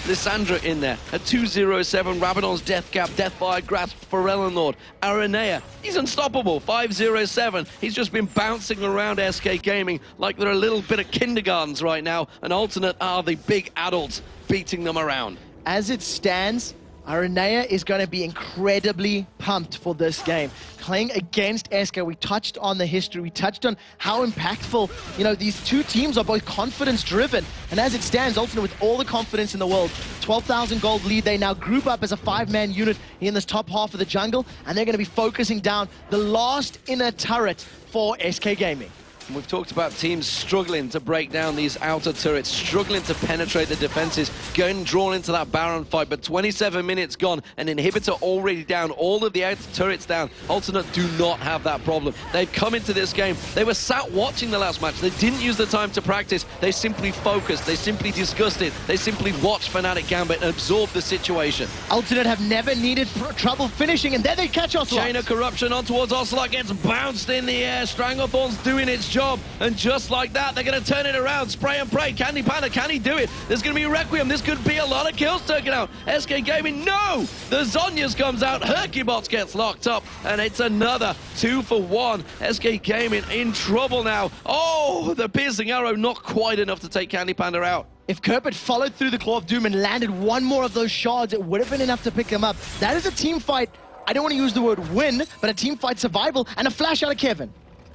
Lissandra in there. A 2-0-7 Rabadon's Death Cap, Deathfire Grasp, ForellenLord. Araneae, he's unstoppable. 5-0-7. He's just been bouncing around SK Gaming like they're a little bit of kindergartens right now, and Alternate are the big adults beating them around. As it stands, Araneae is going to be incredibly pumped for this game. Playing against SK, we touched on the history, we touched on how impactful, you know, these two teams are both confidence-driven. And as it stands, Alternate with all the confidence in the world, 12,000 gold lead, they now group up as a 5-man unit in this top half of the jungle, and they're going to be focusing down the last inner turret for SK Gaming. And we've talked about teams struggling to break down these outer turrets, struggling to penetrate the defenses, getting drawn into that Baron fight, but 27 minutes gone, an inhibitor already down, all of the outer turrets down. Alternate do not have that problem. They've come into this game, they were sat watching the last match, they didn't use the time to practice, they simply focused, they simply discussed it, they simply watched Fnatic Gambit and absorbed the situation. Alternate have never needed trouble finishing, and there they catch Ocelote. Chain of Corruption on towards Ocelote, gets bounced in the air, Stranglethorn's doing its job, and just like that, they're going to turn it around. Spray and pray. CandyPanda, can he do it? There's going to be Requiem. This could be a lot of kills taken out. SK Gaming, no! The Zhonya's comes out. hyrqBot gets locked up, and it's another 2 for 1. SK Gaming in trouble now. Oh, the piercing arrow, not quite enough to take CandyPanda out. If Kerp had followed through the Claw of Doom and landed one more of those shards, it would have been enough to pick him up. That is a team fight I don't want to use the word win, but a team fight survival and a flash out of Kevin.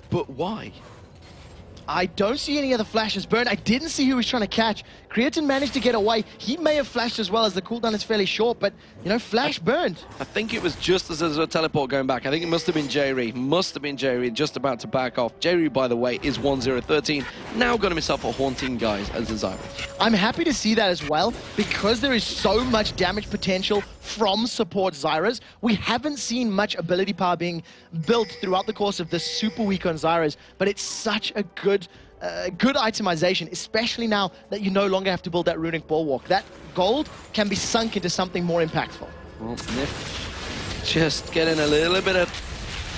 But why? I don't see any other flashes burned. I didn't see who he was trying to catch. Creaton managed to get away. He may have flashed as well, as the cooldown is fairly short, but, you know, flash burned. I think it was just as there was a teleport going back. I think it must have been Jree. Must have been Jree just about to back off. Jree, by the way, is 1-0-13. Now got himself a haunting guys as a Zyra. I'm happy to see that as well, because there is so much damage potential from support Zyras. We haven't seen much ability power being built throughout the course of this super week on Zyras, but it's such a good itemization, especially now that you no longer have to build that runic bulwark. That gold can be sunk into something more impactful. Well, Nyph just getting a little bit of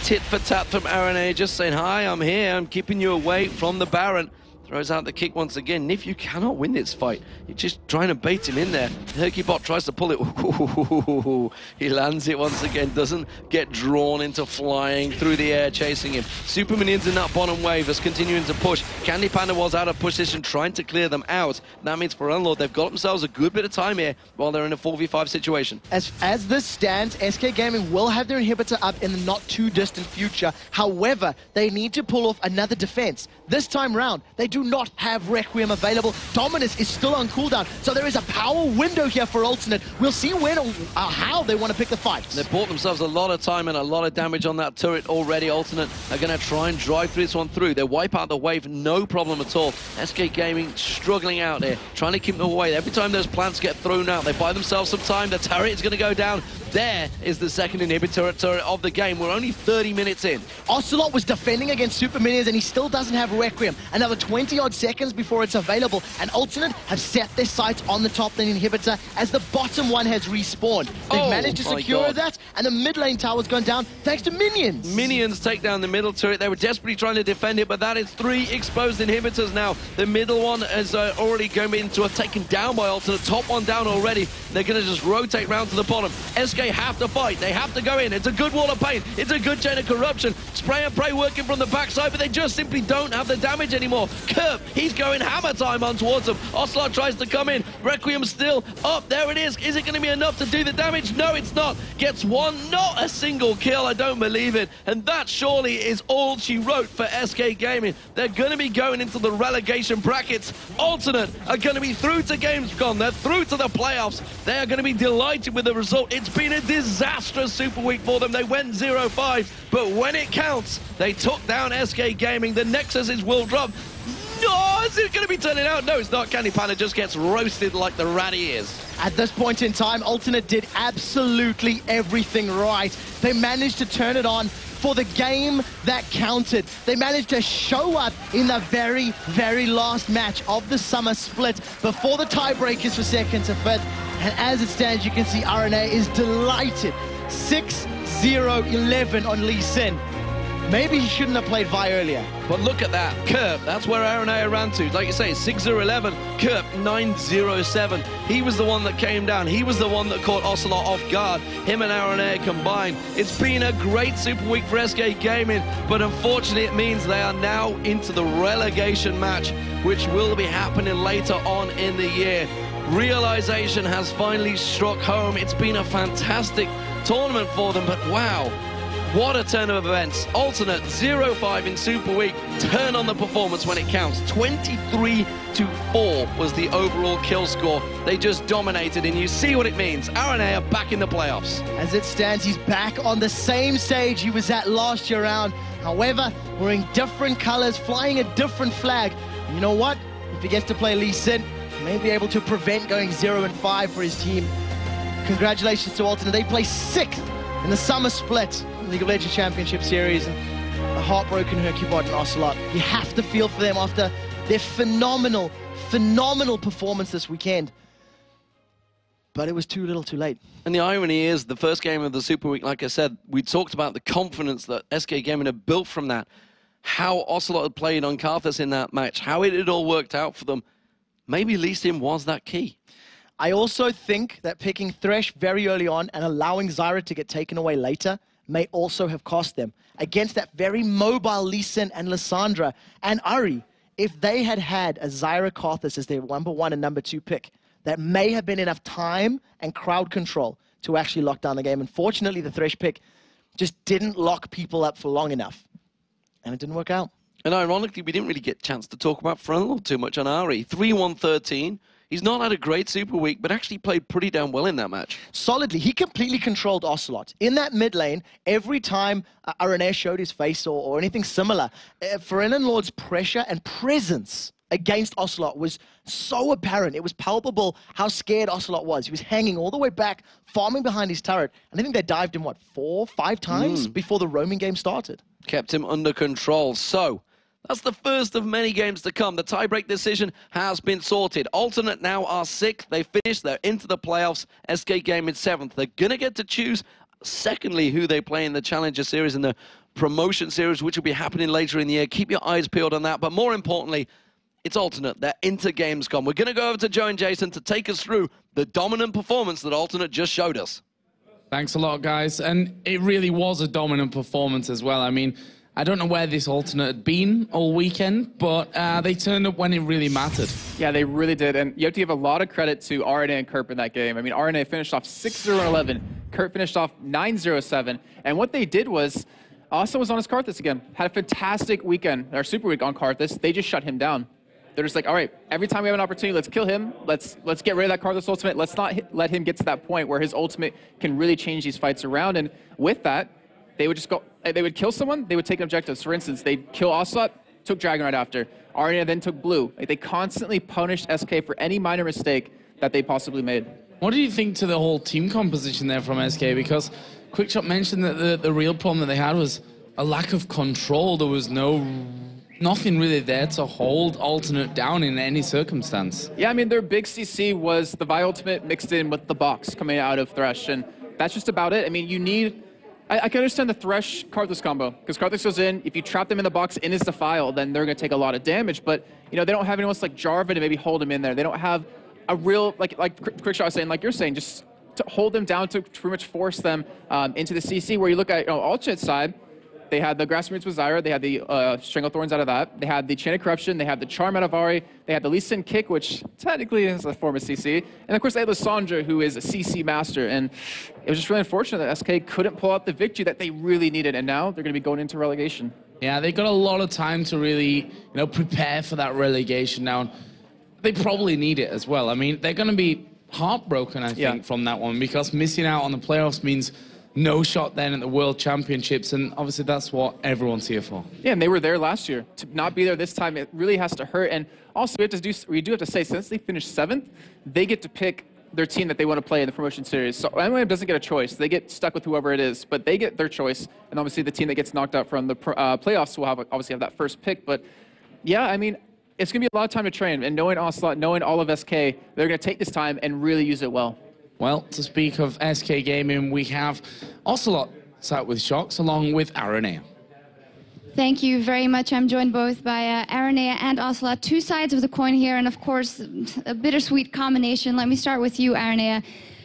tit for tat from Araneae, just saying, hi, I'm here, I'm keeping you away from the Baron. Throws out the kick once again. Nyph, you cannot win this fight. You're just trying to bait him in there. hyrqBot tries to pull it. Ooh, he lands it once again. Doesn't get drawn into flying through the air, chasing him. Super Minions in that bottom wave is continuing to push. CandyPanda was out of position, trying to clear them out. That means ForellenLord, they've got themselves a good bit of time here while they're in a 4v5 situation. As this stands, SK Gaming will have their inhibitor up in the not too distant future. However, they need to pull off another defense. This time round, they do not have Requiem available. Dominus is still on cooldown, so there is a power window here for Alternate. We'll see when or how they want to pick the fights. They've bought themselves a lot of time and a lot of damage on that turret already. Alternate are going to try and drive this one through. They wipe out the wave, no problem at all. SK Gaming struggling out there, trying to keep them away. Every time those plants get thrown out, they buy themselves some time. The turret is going to go down. There is the second inhibitor turret of the game. We're only 30 minutes in. Ocelote was defending against Super Minions, and he still doesn't have Requiem. Another 20-odd seconds before it's available, and Alternate have set their sights on the top lane inhibitor as the bottom one has respawned. They've managed to secure that, and the mid lane tower's gone down thanks to Minions. Minions take down the middle turret. They were desperately trying to defend it, but that is 3 exposed inhibitors now. The middle one is already going into a taken down by Alternate. Top one down already. They're going to just rotate round to the bottom. SK have to fight. They have to go in. It's a good wall of pain. It's a good chain of corruption. Spray and pray working from the backside, but they just simply don't have the damage anymore. Kerp, he's going hammer time on towards them. Ocelote tries to come in. Requiem still up. There it is. Is it going to be enough to do the damage? No, it's not. Gets one. Not a single kill. I don't believe it. And that surely is all she wrote for SK Gaming. They're going to be going into the relegation brackets. Alternate are going to be through to Gamescom. They're through to the playoffs. They are going to be delighted with the result. It's been a disastrous super week for them. They went 0-5, but when it counts, they took down SK Gaming. The Nexus will drop. No, is it going to be turning out? No, it's not. CandyPanda just gets roasted like the rat he is. At this point in time, Alternate did absolutely everything right. They managed to turn it on for the game that counted. They managed to show up in the very, very last match of the summer split before the tiebreakers for second to fifth. And as it stands, you can see Araneae is delighted. 6-0-11 on Lee Sin. Maybe he shouldn't have played Vi earlier. But look at that. Kerp, that's where Araneae ran to. Like you say, 6-0-11. Kerp, 9-0-7. He was the one that came down. He was the one that caught Ocelote off guard. Him and Araneae combined. It's been a great super week for SK Gaming, but unfortunately it means they are now into the relegation match, which will be happening later on in the year. Realization has finally struck home. It's been a fantastic tournament for them, but wow. What a turn of events. Alternate 0-5 in Super Week. Turn on the performance when it counts. 23-4 was the overall kill score. They just dominated, and you see what it means. Araneae are back in the playoffs. As it stands, he's back on the same stage he was at last year round. However, wearing different colors, flying a different flag. And you know what? If he gets to play Lee Sin, he may be able to prevent going 0-5 for his team. Congratulations to Alternate. They placed 6th in the summer split. League of Legends Championship Series, and a heartbroken hyrqBot and Ocelote. You have to feel for them after their phenomenal performance this weekend. But it was too little too late. And the irony is, the first game of the Super Week, like I said, we talked about the confidence that SK Gaming had built from that, how Ocelote had played on Karthus in that match, how it had all worked out for them. Maybe Lee Sin was that key. I also think that picking Thresh very early on and allowing Zyra to get taken away later may also have cost them. Against that very mobile Lee Sin and Lissandra and Ari, if they had had a Zyra Karthus as their number 1 and number 2 pick, that may have been enough time and crowd control to actually lock down the game. Unfortunately, the Thresh pick just didn't lock people up for long enough, and it didn't work out. And ironically, we didn't really get a chance to talk about ForellenLord too much on Ari. 3-1-13. He's not had a great super week, but actually played pretty damn well in that match. Solidly. He completely controlled Ocelote. In that mid lane, every time Araneae showed his face or anything similar, ForellenLord's pressure and presence against Ocelote was so apparent. It was palpable how scared Ocelote was. He was hanging all the way back, farming behind his turret. And I think they dived him, what, 4, 5 times before the roaming game started? Kept him under control. So that's the first of many games to come. The tiebreak decision has been sorted. Alternate now are 6th. They finished. They're into the playoffs. SK game in 7th. They're going to get to choose, secondly, who they play in the Challenger Series and the Promotion Series, which will be happening later in the year. Keep your eyes peeled on that. But more importantly, it's Alternate. They're into Gamescom. We're going to go over to Joe and Jason to take us through the dominant performance that Alternate just showed us. Thanks a lot, guys. And it really was a dominant performance as well. I mean, I don't know where this Alternate had been all weekend, but they turned up when it really mattered. Yeah, they really did. And you have to give a lot of credit to Araneae and Kerp in that game. I mean, Araneae finished off 6-0-11. Kerp finished off 9-0-7. And what they did was, Asa was on his Karthus again. Had a fantastic weekend, or super week on Karthus. They just shut him down. They're just like, all right, every time we have an opportunity, let's kill him. Let's get rid of that Karthus ultimate. Let's not let him get to that point where his ultimate can really change these fights around. And with that, they would just go, they would kill someone, they would take an objective. For instance, they'd kill Ocelot, took Dragon right after. Araneae then took Blue. Like, they constantly punished SK for any minor mistake that they possibly made. What do you think to the whole team composition there from SK? Because Quickshot mentioned that the real problem that they had was a lack of control. There was nothing really there to hold Alternate down in any circumstance. Yeah, I mean, their big CC was the Vi ultimate mixed in with the box coming out of Thresh, and that's just about it. I mean, you need... I can understand the Thresh Karthus combo, because Karthus goes in, if you trap them in the box in his defile, then they're going to take a lot of damage, but, you know, they don't have anyone else like Jarvan to maybe hold him in there. They don't have a real, like Quickshot was saying, like you're saying, just to hold them down to pretty much force them into the CC, where you look at, you know, Alternate side, they had the Grass Roots with Zyra, they had the Stranglethorns out of that, they had the Chain of Corruption, they had the Charm out of Ahri, they had the Lee Sin Kick, which technically is a form of CC, and of course they had Lissandra, who is a CC master, and it was just really unfortunate that SK couldn't pull out the victory that they really needed, and now they're going to be going into relegation. Yeah, they got a lot of time to really, you know, prepare for that relegation now. They probably need it as well. I mean, they're going to be heartbroken, I think, from that one, because missing out on the playoffs means no shot then at the World Championships, and obviously that's what everyone's here for. Yeah, and they were there last year. To not be there this time, it really has to hurt. And also, we do have to say, since they finished 7th, they get to pick their team that they want to play in the promotion series. So anyone doesn't get a choice. They get stuck with whoever it is, but they get their choice. And obviously, the team that gets knocked out from the playoffs will obviously have that first pick. But yeah, I mean, it's going to be a lot of time to train. And knowing Ocelot, knowing all of SK, they're going to take this time and really use it well. Well, to speak of SK Gaming, we have Ocelot sat with Shocks along with Araneae. Thank you very much. I'm joined both by Araneae and Ocelot. Two sides of the coin here, and of course, a bittersweet combination. Let me start with you, Araneae.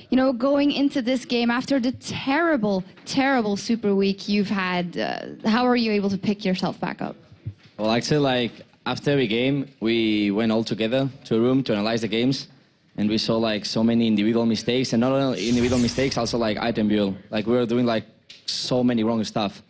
You know, going into this game, after the terrible, terrible super week you've had, how are you able to pick yourself back up? Well, actually, like, after every game, we went all together to a room to analyze the games. And we saw like so many individual mistakes, and not only individual mistakes, also like item build. Like we were doing like so many wrong stuff,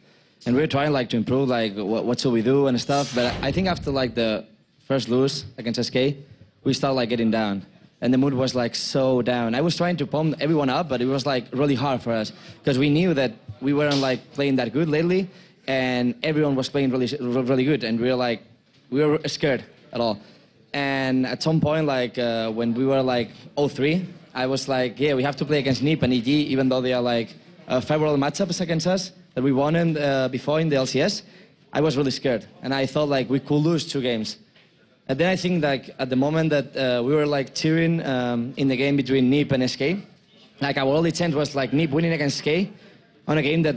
and we were trying like to improve like what should we do and stuff. But I think after like the first lose against SK, we started like getting down, and the mood was like so down. I was trying to pump everyone up, but it was like really hard for us because we knew that we weren't like playing that good lately, and everyone was playing really good, and we were scared at all. And at some point, like when we were like 0-3, I was like, yeah, we have to play against Nyph and EG, even though they are like favorable matchups against us that we won before in the LCS. I was really scared, and I thought like we could lose 2 games. And then I think like at the moment that we were like cheering in the game between Nyph and SK, like our only chance was like Nyph winning against SK on a game that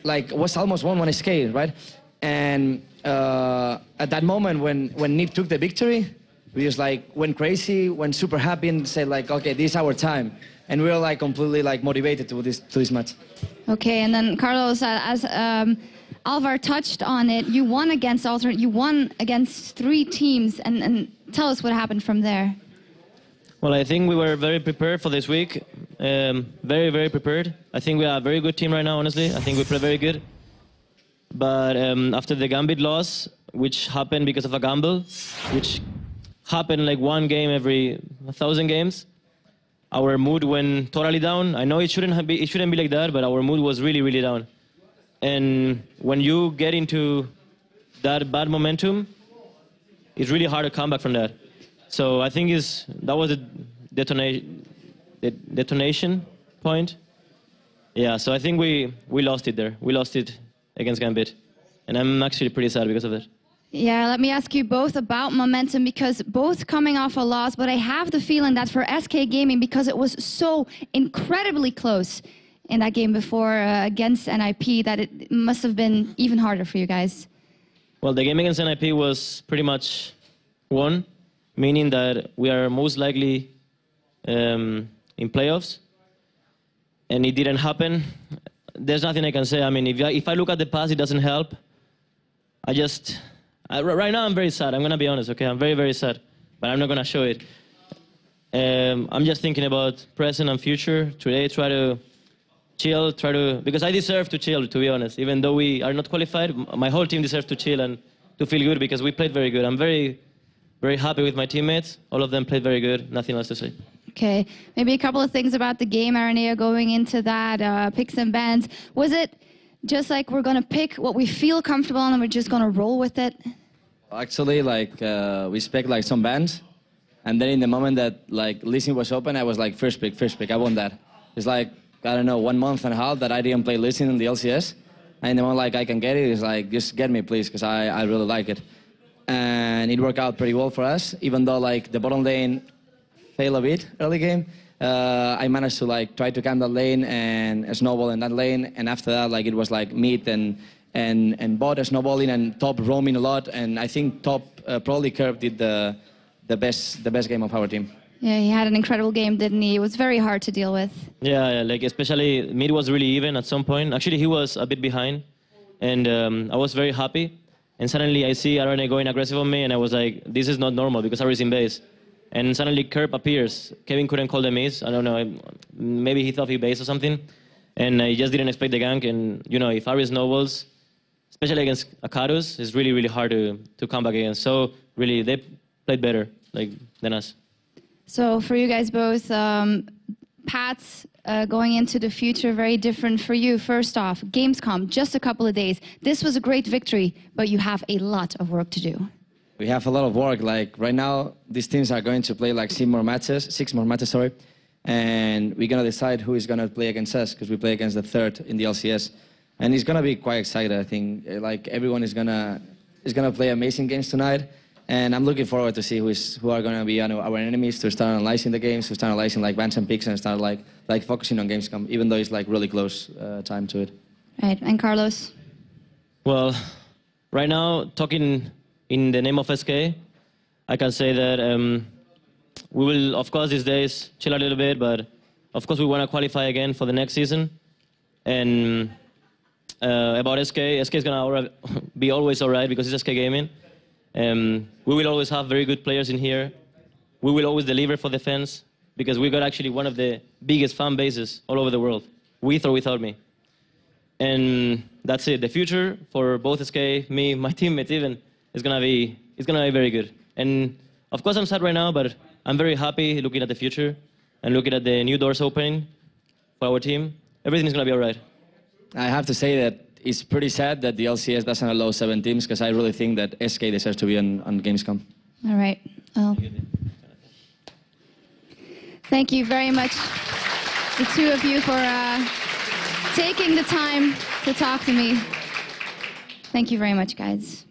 like was almost 1-1 SK, right? And at that moment when Nyph took the victory, we just like went crazy, went super happy, and said like, okay, this is our time, and we were like completely like motivated to this match. Okay, and then Carlos, as Alvar touched on it, you won against Alternate, you won against 3 teams, and tell us what happened from there. Well, I think we were very prepared for this week. Very, very prepared. I think we are a very good team right now, honestly. I think we play very good. But after the Gambit loss, which happened because of a gamble, which happened like one game every 1,000 games, our mood went totally down. I know it shouldn't be like that, but our mood was really, really down. And when you get into that bad momentum, it's really hard to come back from that. So I think that was the detonation point. Yeah, so I think we lost it there. We lost it against Gambit. And I'm actually pretty sad because of it. Yeah, let me ask you both about momentum, because both coming off a loss, but I have the feeling that for SK Gaming, because it was so incredibly close in that game before against Nyph, that it must have been even harder for you guys. Well, the game against Nyph was pretty much won, meaning that we are most likely in playoffs, and it didn't happen. There's nothing I can say. I mean, if I look at the past, it doesn't help. Right now I'm very sad. I'm going to be honest, okay? I'm very, very sad, but I'm not going to show it. I'm just thinking about present and future. Today, try to chill, because I deserve to chill, to be honest. Even though we are not qualified, my whole team deserves to chill and to feel good because we played very good. I'm very, very happy with my teammates. All of them played very good. Nothing else to say. Okay, maybe a couple of things about the game, Araneae, going into that, picks and bans. Was it just like we're going to pick what we feel comfortable and we're just going to roll with it? Actually, like, we spec like some bands, and then in the moment that like Lee was open, I was like, first pick, I want that. It's like, I don't know, 1.5 months that I didn't play Lee in the LCS, and the moment like I can get it, it's like, just get me please, because I really like it. And it worked out pretty well for us, even though like the bottom lane failed a bit early game. I managed to like try to camp that lane and snowball in that lane, and after that like it was like mid and bot snowballing and top roaming a lot, and I think top probably Kerp did the best game of our team. Yeah, he had an incredible game, didn't he? It was very hard to deal with. Yeah, like especially mid was really even at some point. Actually, he was a bit behind, and I was very happy. And suddenly I see Araneae going aggressive on me, and I was like, this is not normal because Ari's in base. And suddenly Kerp appears. Kevin couldn't call the miss. I don't know, maybe he thought he based or something. And I just didn't expect the gank. And you know, if Ari snowballs, especially against Akados, it's really, really hard to come back against. So really, they played better than us. So for you guys both, paths going into the future, very different for you. First off, Gamescom, just a couple of days. This was a great victory, but you have a lot of work to do. We have a lot of work. Like right now, these teams are going to play like 6 more matches, sorry. And we're going to decide who is going to play against us, because we play against the third in the LCS. And it's going to be quite exciting, I think. Like everyone is going to play amazing games tonight. And I'm looking forward to see who are going to be our enemies, to start analyzing the games, to start analyzing like bans and picks, and start like focusing on Gamescom, even though it's like really close time to it. Right, and Carlos? Well, right now, talking in the name of SK, I can say that we will, of course, these days chill a little bit, but of course we want to qualify again for the next season. And about SK is going to be always all right because it's SK Gaming. We will always have very good players in here. We will always deliver for the fans because we got actually one of the biggest fan bases all over the world, with or without me. And that's it. The future for both SK, me, my teammates even, it's gonna be very good. And of course I'm sad right now, but I'm very happy looking at the future and looking at the new doors opening for our team. Everything's gonna be all right. I have to say that it's pretty sad that the LCS doesn't allow 7 teams, because I really think that SK deserves to be on Gamescom. All right. Well, thank you very much, the two of you, for taking the time to talk to me. Thank you very much, guys.